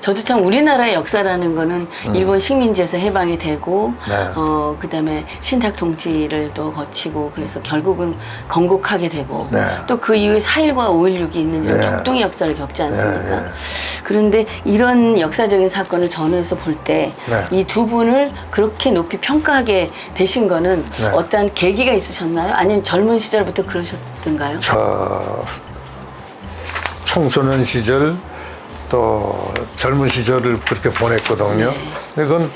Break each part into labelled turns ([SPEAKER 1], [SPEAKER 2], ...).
[SPEAKER 1] 저도 참 우리나라의 역사라는 거는 일본 식민지에서 해방이 되고
[SPEAKER 2] 네.
[SPEAKER 1] 그다음에 신탁 통치를 또 거치고 그래서 결국은 건국하게 되고
[SPEAKER 2] 네.
[SPEAKER 1] 또 그 이후에 4.1과 5.16이 있는 이런
[SPEAKER 2] 네.
[SPEAKER 1] 격동의 역사를 겪지 않습니까?
[SPEAKER 2] 네.
[SPEAKER 1] 그런데 이런 역사적인 사건을 전후해서 볼 때 이
[SPEAKER 2] 네.
[SPEAKER 1] 두 분을 그렇게 높이 평가하게 되신 거는
[SPEAKER 2] 네.
[SPEAKER 1] 어떠한 계기가 있으셨나요? 아니면 젊은 시절부터 그러셨던가요?
[SPEAKER 2] 청소년 시절 또 젊은 시절을 그렇게 보냈거든요. 근데 그건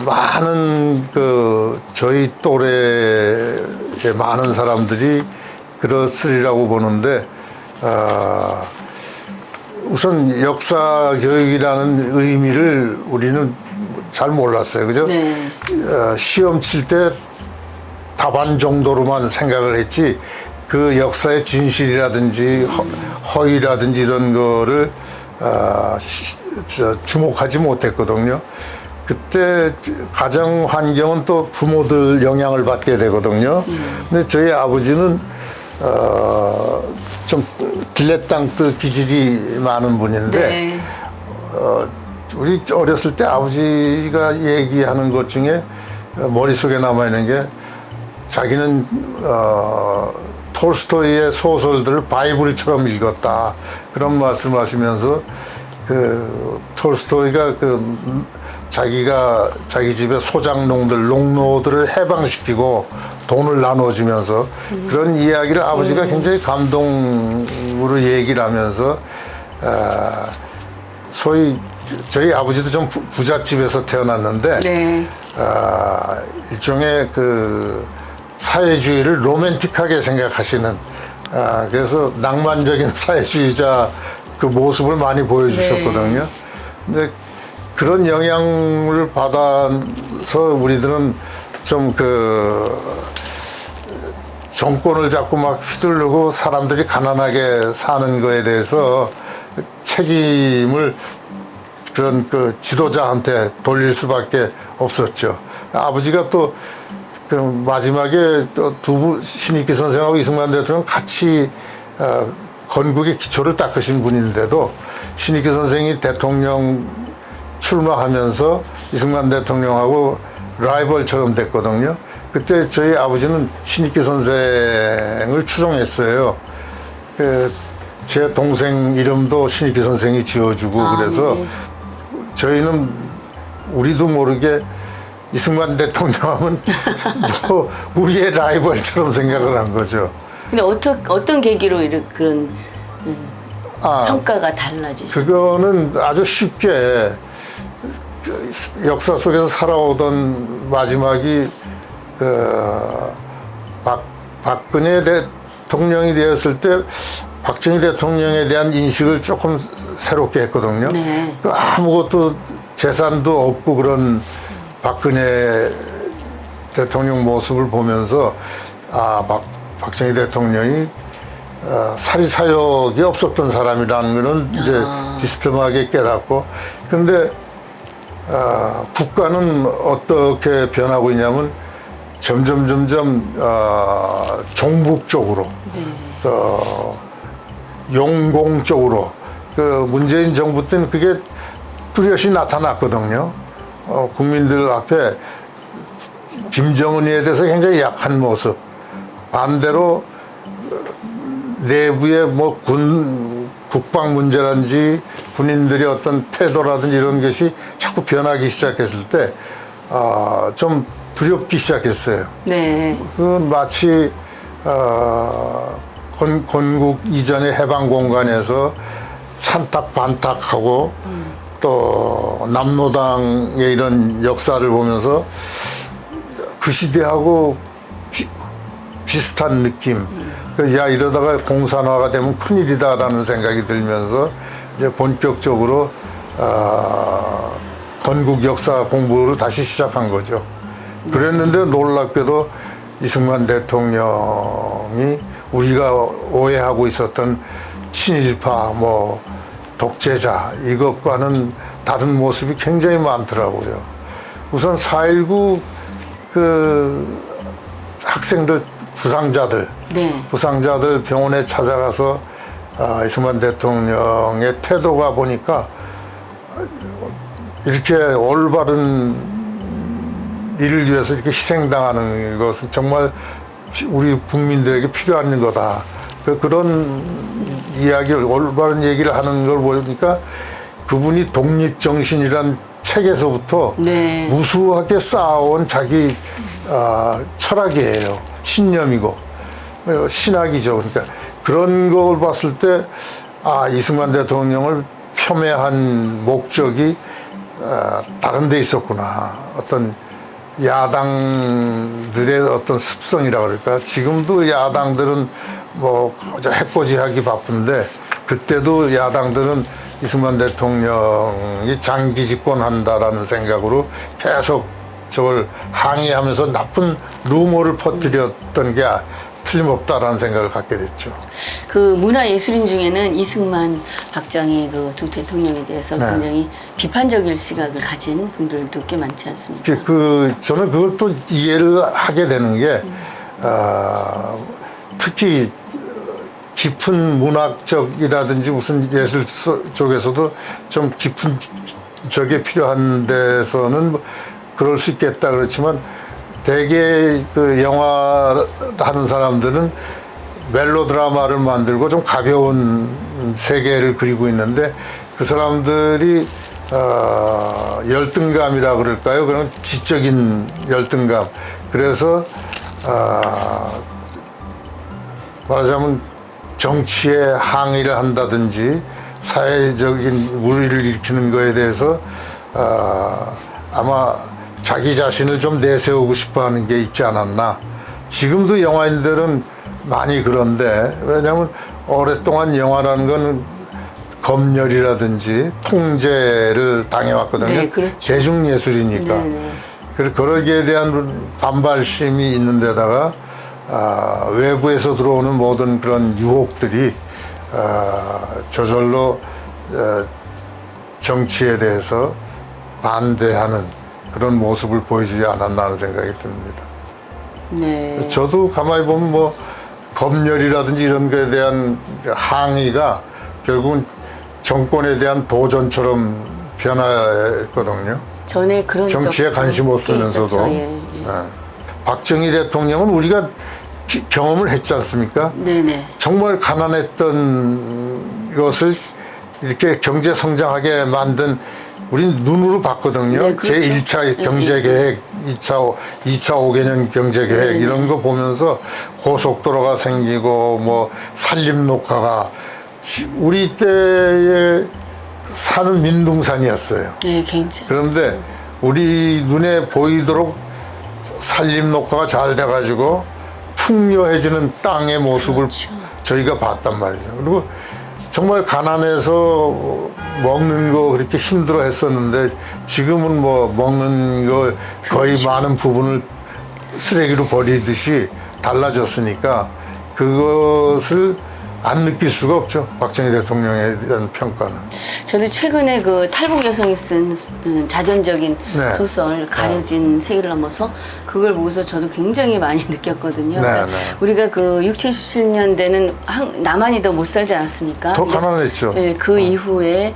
[SPEAKER 2] 많은 저희 또래의 많은 사람들이 그렇으리라고 보는데 우선 역사 교육이라는 의미를 우리는 잘 몰랐어요. 그죠?
[SPEAKER 1] 네.
[SPEAKER 2] 시험 칠 때 답안 정도로만 생각을 했지 그 역사의 진실이라든지 허위라든지 이런 거를 주목하지 못했거든요. 그때 가정 환경은 또 부모들 영향을 받게 되거든요. 근데 저희 아버지는 좀 딜레탕트 기질이 많은 분인데
[SPEAKER 1] 네.
[SPEAKER 2] 우리 어렸을 때 아버지가 얘기하는 것 중에 머릿속에 남아있는 게 자기는 톨스토이의 소설들을 바이블처럼 읽었다 그런 말씀하시면서 톨스토이가 자기가 자기 집의 소장농들 농노들을 해방시키고 돈을 나눠주면서 그런 이야기를 아버지가 굉장히 감동으로 얘기를 하면서 소위 저희 아버지도 좀 부잣집에서 태어났는데
[SPEAKER 1] 네.
[SPEAKER 2] 일종의 사회주의를 로맨틱하게 생각하시는 그래서 낭만적인 사회주의자 그 모습을 많이 보여주셨거든요.
[SPEAKER 1] 네.
[SPEAKER 2] 근데 그런 영향을 받아서 우리들은 좀 정권을 자꾸 막 휘두르고 사람들이 가난하게 사는 거에 대해서 책임을 그런 지도자한테 돌릴 수밖에 없었죠. 아버지가 또 마지막에 또 두 분 신익기 선생하고 이승만 대통령 같이 건국의 기초를 닦으신 분인데도 신익기 선생이 대통령 출마하면서 이승만 대통령하고 라이벌처럼 됐거든요. 그때 저희 아버지는 신익기 선생을 추종했어요. 제 동생 이름도 신익기 선생이 지어주고 그래서
[SPEAKER 1] 네.
[SPEAKER 2] 저희는 우리도 모르게 이승만 대통령 하면 뭐 우리의 라이벌처럼 생각을 한 거죠.
[SPEAKER 1] 근데 어떤 계기로 이런 그런 평가가 달라지죠?
[SPEAKER 2] 그거는 아주 쉽게 역사 속에서 살아오던 마지막이 박근혜 대통령이 되었을 때 박정희 대통령에 대한 인식을 조금 새롭게 했거든요.
[SPEAKER 1] 네.
[SPEAKER 2] 아무것도 재산도 없고 그런 박근혜 대통령 모습을 보면서 박정희 대통령이 사리사욕이 없었던 사람이라는 거는 이제 비스듬하게 깨닫고 그런데 국가는 어떻게 변하고 있냐면 점점 종북 쪽으로 용공 쪽으로 문재인 정부 때는 그게 뚜렷이 나타났거든요. 국민들 앞에 김정은에 대해서 굉장히 약한 모습 반대로 내부의 국방 문제라든지 군인들의 어떤 태도라든지 이런 것이 자꾸 변하기 시작했을 때 좀 두렵기 시작했어요.
[SPEAKER 1] 네.
[SPEAKER 2] 그건 마치 건국 이전의 해방 공간에서 찬탁 반탁하고 또 남로당의 이런 역사를 보면서 그 시대하고 비슷한 느낌. 야 이러다가 공산화가 되면 큰일이다라는 생각이 들면서 이제 본격적으로 건국 역사 공부를 다시 시작한 거죠. 그랬는데 놀랍게도 이승만 대통령이 우리가 오해하고 있었던 친일파, 독재자 이것과는 다른 모습이 굉장히 많더라고요. 우선 4.19 학생들 부상자들 병원에 찾아가서 이승만 대통령의 태도가 보니까 이렇게 올바른 일을 위해서 이렇게 희생당하는 것은 정말 우리 국민들에게 필요한 거다. 그런 이야기를, 올바른 얘기를 하는 걸 보니까 그분이 독립정신이란 책에서부터
[SPEAKER 1] 네.
[SPEAKER 2] 무수하게 쌓아온 자기 철학이에요. 신념이고 신학이죠. 그러니까 그런 걸 봤을 때 이승만 대통령을 폄훼한 목적이 다른 데 있었구나. 어떤 야당들의 어떤 습성이라 그럴까. 지금도 야당들은 뭐 해코지하기 바쁜데 그때도 야당들은 이승만 대통령이 장기 집권한다라는 생각으로 계속 저걸 항의하면서 나쁜 루머를 퍼뜨렸던 게 틀림없다라는 생각을 갖게 됐죠.
[SPEAKER 1] 그 문화예술인 중에는 이승만, 박정희 그 두 대통령에 대해서
[SPEAKER 2] 네.
[SPEAKER 1] 굉장히 비판적인 시각을 가진 분들도 꽤 많지 않습니까?
[SPEAKER 2] 저는 그걸 또 이해를 하게 되는 게 특히 깊은 문학적이라든지 무슨 예술 쪽에서도 좀 깊은 적이 필요한 데서는 그럴 수 있겠다 그렇지만 대개 그 영화 하는 사람들은 멜로드라마를 만들고 좀 가벼운 세계를 그리고 있는데 그 사람들이 열등감이라 그럴까요? 그런 지적인 열등감. 그래서 말하자면 정치에 항의를 한다든지 사회적인 물의를 일으키는 거에 대해서 아마 자기 자신을 좀 내세우고 싶어 하는 게 있지 않았나. 지금도 영화인들은 많이 그런데, 왜냐하면 오랫동안 영화라는 건 검열이라든지 통제를 당해왔거든요.
[SPEAKER 1] 네, 그렇죠.
[SPEAKER 2] 대중예술이니까.
[SPEAKER 1] 네네.
[SPEAKER 2] 그래서 거기에 대한 반발심이 있는 데다가 외부에서 들어오는 모든 그런 유혹들이 저절로 정치에 대해서 반대하는 그런 모습을 보여주지 않았나 하는 생각이 듭니다.
[SPEAKER 1] 네.
[SPEAKER 2] 저도 가만히 보면 뭐 검열이라든지 이런 거에 대한 항의가 결국은 정권에 대한 도전처럼 변화했거든요.
[SPEAKER 1] 전에 그런
[SPEAKER 2] 정치에
[SPEAKER 1] 적도
[SPEAKER 2] 관심
[SPEAKER 1] 꽤
[SPEAKER 2] 없으면서도.
[SPEAKER 1] 있었죠. 예, 예.
[SPEAKER 2] 박정희 대통령은 우리가 경험을 했지 않습니까?
[SPEAKER 1] 네네.
[SPEAKER 2] 정말 가난했던 것을 이렇게 경제 성장하게 만든 우린 눈으로 봤거든요.
[SPEAKER 1] 네, 그렇죠.
[SPEAKER 2] 제1차 경제계획, 2차 5개년 경제계획 이런 거 보면서 고속도로가 생기고 뭐 산림녹화가 우리 때에 사는 민둥산이었어요.
[SPEAKER 1] 네, 굉장히.
[SPEAKER 2] 그런데 우리 눈에 보이도록 산림녹화가 잘 돼가지고 풍요해지는 땅의 모습을
[SPEAKER 1] 그렇죠.
[SPEAKER 2] 저희가 봤단 말이죠. 그리고 정말 가난해서 먹는 거 그렇게 힘들어 했었는데 지금은 뭐 먹는 거 거의
[SPEAKER 1] 그렇죠.
[SPEAKER 2] 많은 부분을 쓰레기로 버리듯이 달라졌으니까 그것을 안 느낄 수가 없죠. 박정희 대통령에 대한 평가는.
[SPEAKER 1] 저도 최근에 그 탈북 여성이 쓴 자전적인
[SPEAKER 2] 네.
[SPEAKER 1] 소설 가려진 세계를 넘어서 그걸 보고서 저도 굉장히 많이 느꼈거든요.
[SPEAKER 2] 네,
[SPEAKER 1] 그러니까
[SPEAKER 2] 네.
[SPEAKER 1] 우리가 그 60, 70년대는 남한이 더 못 살지 않았습니까?
[SPEAKER 2] 더
[SPEAKER 1] 근데,
[SPEAKER 2] 가난했죠.
[SPEAKER 1] 예, 그 이후에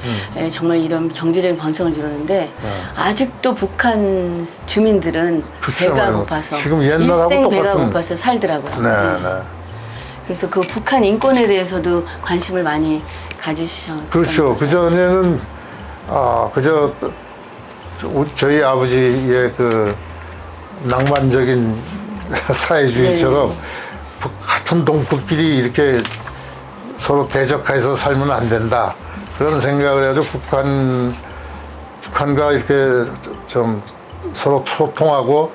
[SPEAKER 1] 정말 이런 경제적인 번성을 이루었는데 아직도 북한 주민들은
[SPEAKER 2] 글쎄요,
[SPEAKER 1] 배가
[SPEAKER 2] 말이에요.
[SPEAKER 1] 고파서
[SPEAKER 2] 지금 옛날하고
[SPEAKER 1] 일생 배가
[SPEAKER 2] 똑같은-
[SPEAKER 1] 고파서 살더라고요.
[SPEAKER 2] 네,
[SPEAKER 1] 예.
[SPEAKER 2] 네.
[SPEAKER 1] 그래서 그 북한 인권에 대해서도 관심을 많이 가지셨던
[SPEAKER 2] 그렇죠.
[SPEAKER 1] 거죠.
[SPEAKER 2] 그전에는 그저 저희 아버지의 그 낭만적인 사회주의처럼 같은 동포끼리 이렇게 서로 대적해서 살면 안 된다. 그런 생각을 해가지고 북한과 이렇게 좀 서로 소통하고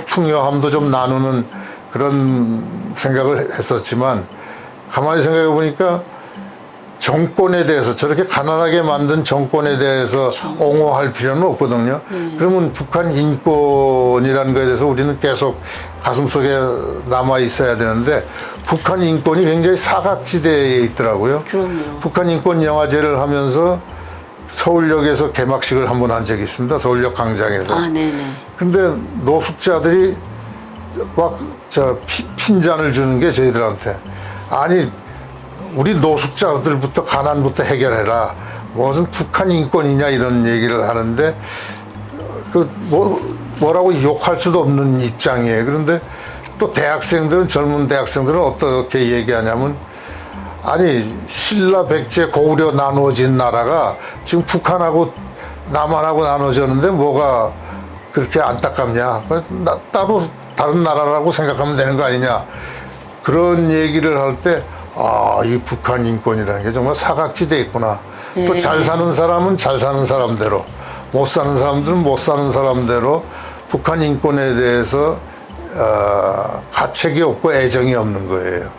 [SPEAKER 2] 풍요함도 좀 나누는 그런 생각을 했었지만 가만히 생각해 보니까 정권에 대해서 저렇게 가난하게 만든 정권에 대해서 옹호할 필요는 없거든요. 그러면 북한 인권이라는 거에 대해서 우리는 계속 가슴속에 남아 있어야 되는데 북한 인권이 굉장히 사각지대에 있더라고요.
[SPEAKER 1] 그럼요.
[SPEAKER 2] 북한 인권 영화제를 하면서 서울역에서 개막식을 한 번 한 적이 있습니다. 서울역 광장에서.
[SPEAKER 1] 아, 네네.
[SPEAKER 2] 근데 노숙자들이 막 핀잔을 주는 게 저희들한테 아니 우리 노숙자들부터 가난부터 해결해라. 무슨 북한 인권이냐 이런 얘기를 하는데 뭐라고 욕할 수도 없는 입장이에요. 그런데 또 대학생들은 젊은 대학생들은 어떻게 얘기하냐면 아니 신라 백제 고구려 나누어진 나라가 지금 북한하고 남한하고 나눠졌는데 뭐가 그렇게 안타깝냐? 따로 다른 나라라고 생각하면 되는 거 아니냐? 그런 얘기를 할 때 이 북한 인권이라는 게 정말 사각지대에 있구나. 또 잘 사는 사람은 잘 사는 사람대로, 못 사는 사람들은 못 사는 사람대로 북한 인권에 대해서 가책이 없고 애정이 없는 거예요.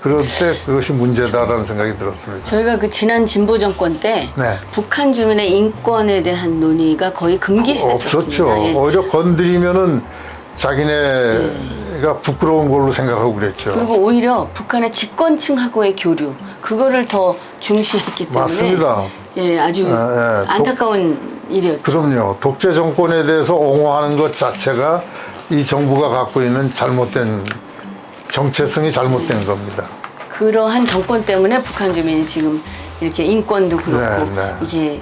[SPEAKER 2] 그럴 때 그것이 문제다라는 생각이 들었습니다.
[SPEAKER 1] 저희가 그 지난 진보 정권 때
[SPEAKER 2] 네.
[SPEAKER 1] 북한 주민의 인권에 대한 논의가 거의 금기시됐었습니다.
[SPEAKER 2] 없었죠.
[SPEAKER 1] 예.
[SPEAKER 2] 오히려 건드리면은 자기네가 부끄러운 걸로 생각하고 그랬죠.
[SPEAKER 1] 그리고 오히려 북한의 집권층하고의 교류 그거를 더 중시했기 때문에
[SPEAKER 2] 맞습니다.
[SPEAKER 1] 예, 아주 안타까운 일이었죠.
[SPEAKER 2] 그럼요. 독재 정권에 대해서 옹호하는 것 자체가 이 정부가 갖고 있는 잘못된 정체성이 잘못된 겁니다.
[SPEAKER 1] 그러한 정권 때문에 북한 주민이 지금 이렇게 인권도 그렇고 이게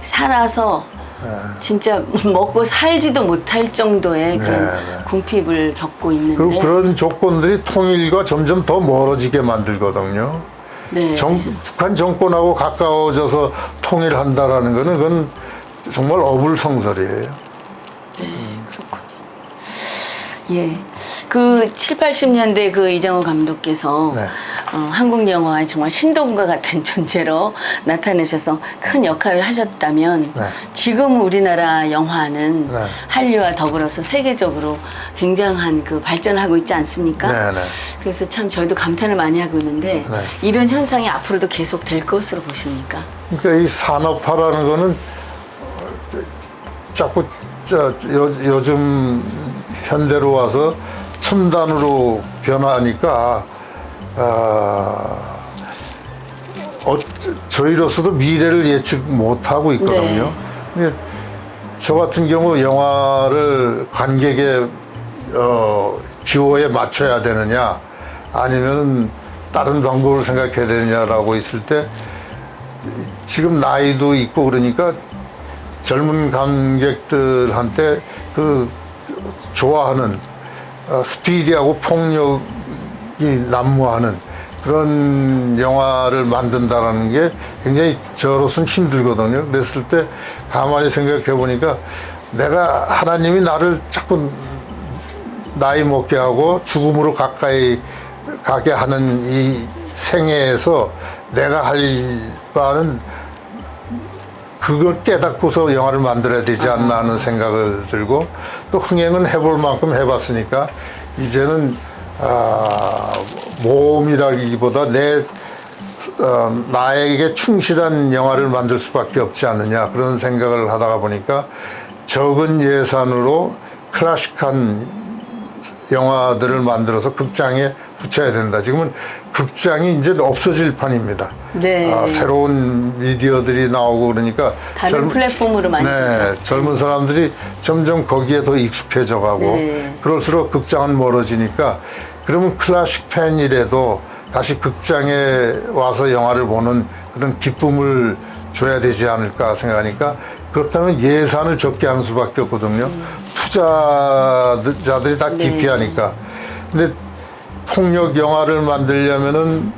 [SPEAKER 1] 살아서 진짜 먹고 살지도 못할 정도의 그런 궁핍을 겪고 있는데
[SPEAKER 2] 그리고 그런 조건들이 통일과 점점 더 멀어지게 만들거든요.
[SPEAKER 1] 네.
[SPEAKER 2] 북한 정권하고 가까워져서 통일한다라는 거는 그건 정말 어불성설이에요.
[SPEAKER 1] 네, 그렇군요. 예. 그 7, 80년대 그 이정우 감독께서 한국 영화의 정말 신동과 같은 존재로 나타내셔서 큰 역할을 하셨다면 지금 우리나라 영화는 한류와 더불어서 세계적으로 굉장한 그 발전하고 있지 않습니까? 그래서 참 저희도 감탄을 많이 하고 있는데 이런 현상이 앞으로도 계속 될 것으로 보십니까?
[SPEAKER 2] 그러니까 이 산업화라는 거는 자꾸 요즘 현대로 와서 첨단으로 변하니까 저희로서도 미래를 예측 못하고 있거든요. 근데 저 같은 경우 영화를 관객의 기호에 맞춰야 되느냐 아니면 다른 방법을 생각해야 되느냐라고 있을 때 지금 나이도 있고 그러니까 젊은 관객들한테 그 좋아하는 스피디하고 폭력이 난무하는 그런 영화를 만든다라는 게 굉장히 저로서는 힘들거든요. 그랬을 때 가만히 생각해 보니까 내가 하나님이 나를 자꾸 나이 먹게 하고 죽음으로 가까이 가게 하는 이 생애에서 내가 할 바는 그걸 깨닫고서 영화를 만들어야 되지 않나 하는 생각을 들고 또 흥행은 해볼 만큼 해봤으니까 이제는 모험이라기보다 나에게 충실한 영화를 만들 수밖에 없지 않느냐 그런 생각을 하다가 보니까 적은 예산으로 클래식한 영화들을 만들어서 극장에 붙여야 된다. 지금은 극장이 이제 없어질 판입니다.
[SPEAKER 1] 네.
[SPEAKER 2] 새로운 미디어들이 나오고 그러니까
[SPEAKER 1] 다른 플랫폼으로 많이
[SPEAKER 2] 젊은 사람들이 점점 거기에 더 익숙해져 가고 그럴수록 극장은 멀어지니까 그러면 클래식 팬이라도 다시 극장에 와서 영화를 보는 그런 기쁨을 줘야 되지 않을까 생각하니까 그렇다면 예산을 적게 하는 수밖에 없거든요. 투자자들이 다 기피하니까. 근데 폭력 영화를 만들려면은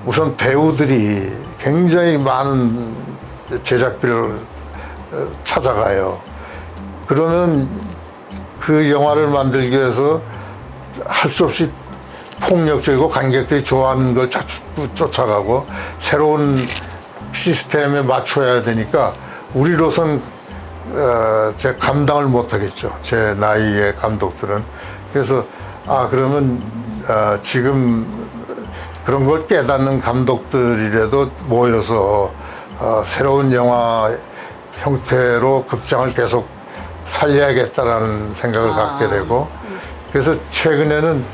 [SPEAKER 2] 우선 배우들이 굉장히 많은 제작비를 찾아가요. 그러면 그 영화를 만들기 위해서 할 수 없이 폭력적이고 관객들이 좋아하는 걸 자꾸 쫓아가고 새로운 시스템에 맞춰야 되니까 우리로선 제 감당을 못하겠죠. 제 나이의 감독들은. 그래서 그러면 지금 그런 걸 깨닫는 감독들이라도 모여서 새로운 영화 형태로 극장을 계속 살려야겠다라는 생각을 갖게 되고 그래서 최근에는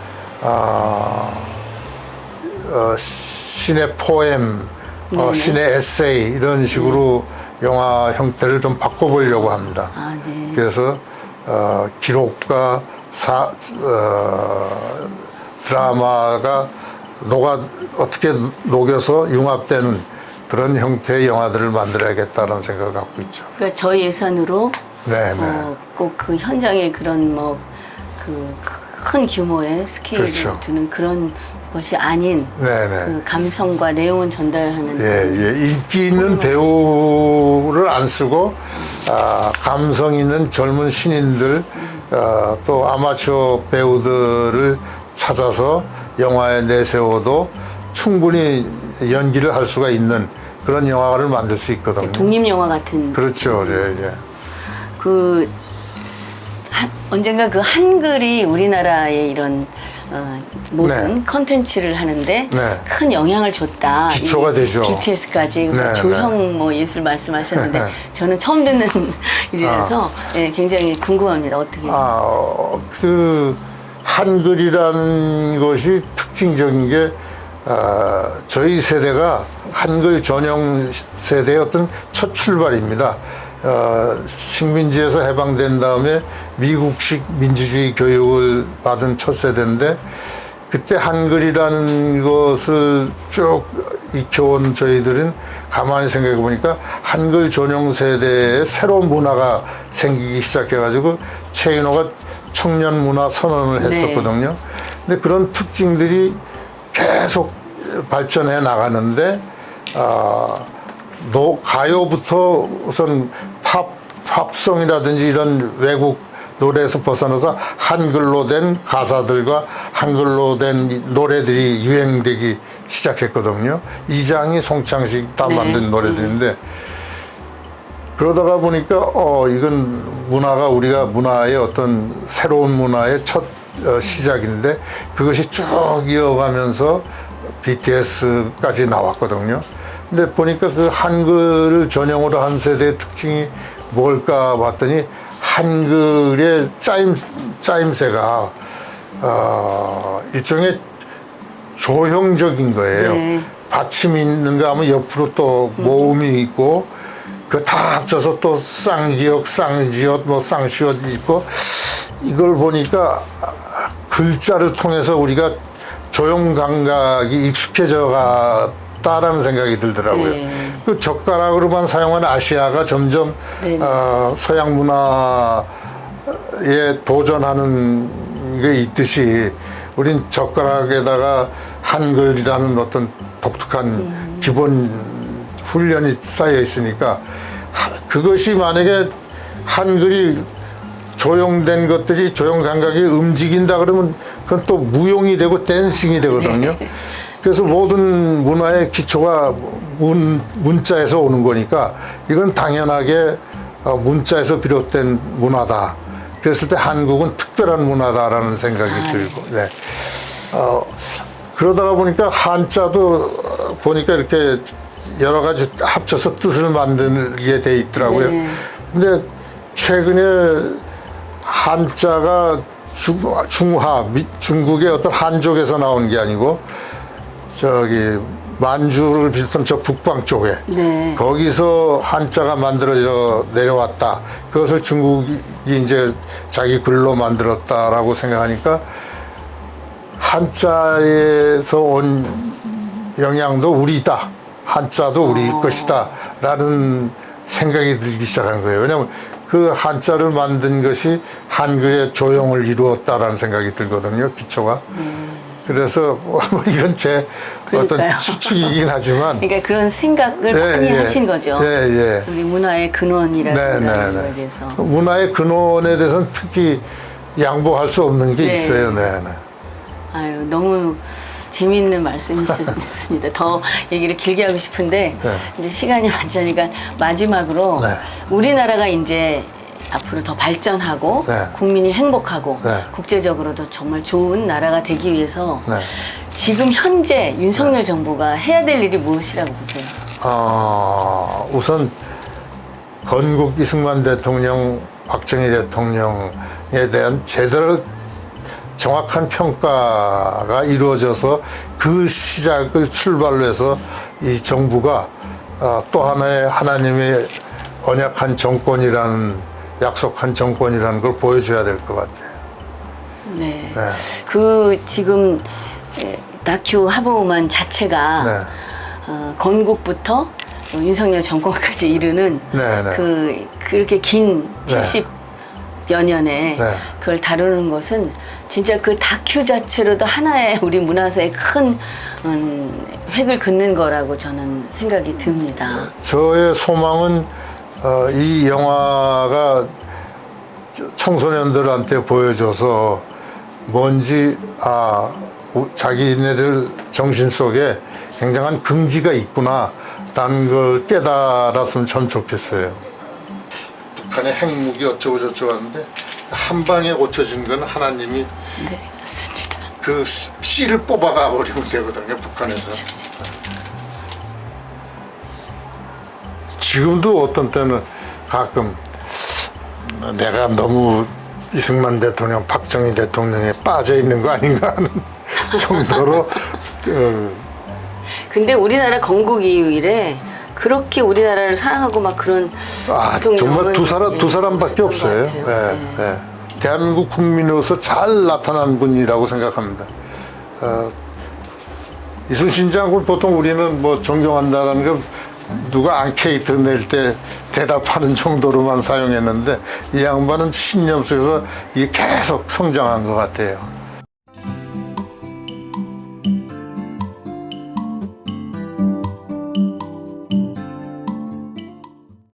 [SPEAKER 2] 신의 포엠, 신의 에세이 이런 식으로 영화 형태를 좀 바꿔보려고 합니다. 그래서 기록과 드라마가 어떻게 녹여서 융합되는 그런 형태의 영화들을 만들어야겠다는 생각을 갖고 있죠.
[SPEAKER 1] 그러니까 저희 예산으로
[SPEAKER 2] 네,
[SPEAKER 1] 꼭 그 현장에 그런 뭐 그 큰 규모의 스케일을
[SPEAKER 2] 그렇죠.
[SPEAKER 1] 두는 그런 것이 아닌
[SPEAKER 2] 네네.
[SPEAKER 1] 그 감성과 내용을 전달하는
[SPEAKER 2] 예. 인기 있는 배우를 안 쓰고 감성 있는 젊은 신인들 또 아마추어 배우들을 찾아서 영화에 내세워도 충분히 연기를 할 수가 있는 그런 영화를 만들 수 있거든요.
[SPEAKER 1] 독립 영화 같은
[SPEAKER 2] 그렇죠. 예.
[SPEAKER 1] 그 언젠가 그 한글이 우리나라의 이런 모든
[SPEAKER 2] 네.
[SPEAKER 1] 컨텐츠를 하는데
[SPEAKER 2] 네.
[SPEAKER 1] 큰 영향을 줬다.
[SPEAKER 2] 기초가 되죠.
[SPEAKER 1] BTS까지
[SPEAKER 2] 네,
[SPEAKER 1] 조형 뭐 예술 말씀하셨는데
[SPEAKER 2] 네.
[SPEAKER 1] 저는 처음 듣는 일이라서 예, 굉장히 궁금합니다. 어떻게?
[SPEAKER 2] 그 한글이라는 것이 특징적인 게 저희 세대가 한글 전용 세대의 어떤 첫 출발입니다. 식민지에서 해방된 다음에 미국식 민주주의 교육을 받은 첫 세대인데 그때 한글이라는 것을 쭉 익혀온 저희들은 가만히 생각해 보니까 한글 전용 세대에 새로운 문화가 생기기 시작해가지고 최인호가 청년 문화 선언을 했었거든요. 근데 그런 특징들이 계속 발전해 나가는데 가요부터 우선 팝송이라든지 이런 외국 노래에서 벗어나서 한글로 된 가사들과 한글로 된 노래들이 유행되기 시작했거든요. 이장희, 송창식 다 만든 노래들인데 그러다가 보니까 이건 문화가 우리가 문화의 어떤 새로운 문화의 첫 시작인데 그것이 쭉 이어가면서 BTS까지 나왔거든요. 근데 보니까 그 한글을 전용으로 한 세대의 특징이 뭘까 봤더니 한글의 짜임새가 일종의 조형적인 거예요.
[SPEAKER 1] 네.
[SPEAKER 2] 받침이 있는가 하면 옆으로 또 모음이 있고 그 다 합쳐서 또 쌍기역, 쌍지읒, 뭐 쌍시읒 있고 이걸 보니까 글자를 통해서 우리가 조형 감각이 익숙해져 갔다라는 생각이 들더라고요.
[SPEAKER 1] 네.
[SPEAKER 2] 그 젓가락으로만 사용하는 아시아가 점점 서양 문화에 도전하는 게 있듯이 우린 젓가락에다가 한글이라는 어떤 독특한 기본 훈련이 쌓여 있으니까 그것이 만약에 한글이 조형된 것들이 조형 감각이 움직인다 그러면 그건 또 무용이 되고 댄싱이 되거든요. 그래서 모든 문화의 기초가 문자에서 오는 거니까 이건 당연하게 문자에서 비롯된 문화다. 그랬을 때 한국은 특별한 문화다라는 생각이 들고, 네. 그러다가 보니까 한자도 보니까 이렇게 여러 가지 합쳐서 뜻을 만들게 돼 있더라고요. 근데 최근에 한자가 중국의 어떤 한족에서 나온 게 아니고 저기 만주를 비롯한 저 북방 쪽에 거기서 한자가 만들어져 내려왔다. 그것을 중국이 이제 자기 글로 만들었다라고 생각하니까 한자에서 온 영향도 우리다. 한자도 우리 것이다. 라는 생각이 들기 시작한 거예요. 왜냐하면 그 한자를 만든 것이 한글의 조형을 이루었다라는 생각이 들거든요. 기초가. 그래서 이건 제
[SPEAKER 1] 그러니까요.
[SPEAKER 2] 어떤 추측이긴 하지만
[SPEAKER 1] 그러니까 그런 생각을 많이 하신 거죠. 우리 문화의 근원이라는 거에 대해서.
[SPEAKER 2] 문화의 근원에 대해서는 특히 양보할 수 없는 게 있어요.
[SPEAKER 1] 아유, 너무 재미있는 말씀이셨습니다. 더 얘기를 길게 하고 싶은데 이제 시간이 많지 않으니까 마지막으로 우리나라가 이제 앞으로 더 발전하고 국민이 행복하고 국제적으로도 정말 좋은 나라가 되기 위해서 지금 현재 윤석열 정부가 해야 될 일이 무엇이라고 보세요?
[SPEAKER 2] 우선 건국 이승만 대통령, 박정희 대통령에 대한 제대로 정확한 평가가 이루어져서 그 시작을 출발로 해서 이 정부가 또 하나의 하나님의 언약한 정권이라는 약속한 정권이라는 걸 보여줘야 될 것 같아요.
[SPEAKER 1] 그 지금 다큐 하버우만 자체가 건국부터 윤석열 정권까지 이르는
[SPEAKER 2] 네, 네.
[SPEAKER 1] 그렇게 긴
[SPEAKER 2] 네.
[SPEAKER 1] 70여 년에
[SPEAKER 2] 네.
[SPEAKER 1] 그걸 다루는 것은 진짜 그 다큐 자체로도 하나의 우리 문화사에 큰 획을 긋는 거라고 저는 생각이 듭니다.
[SPEAKER 2] 저의 소망은 이 영화가 청소년들한테 보여줘서 뭔지 자기네들 정신 속에 굉장한 긍지가 있구나라는 걸 깨달았으면 참 좋겠어요. 북한의 핵무기 어쩌고 저쩌고 하는데 한 방에 고쳐진 건 하나님이
[SPEAKER 1] 네, 맞습니다.
[SPEAKER 2] 그 씨를 뽑아가 버리면 되거든요, 북한에서. 지금도 어떤 때는 가끔 내가 너무 이승만 대통령, 박정희 대통령에 빠져 있는 거 아닌가 하는 정도로
[SPEAKER 1] 근데 우리나라 건국 이후에 그렇게 우리나라를 사랑하고 막 그런
[SPEAKER 2] 정말 두
[SPEAKER 1] 대통령은
[SPEAKER 2] 사람밖에 없어요.
[SPEAKER 1] 없었던 것 같아요.
[SPEAKER 2] 예, 예. 대한민국 국민으로서 잘 나타난 분이라고 생각합니다. 이순신 장군 보통 우리는 뭐 존경한다라는 거 누가 앙케이트 낼 때 대답하는 정도로만 사용했는데 이 양반은 신념 속에서 이게 계속 성장한 것 같아요.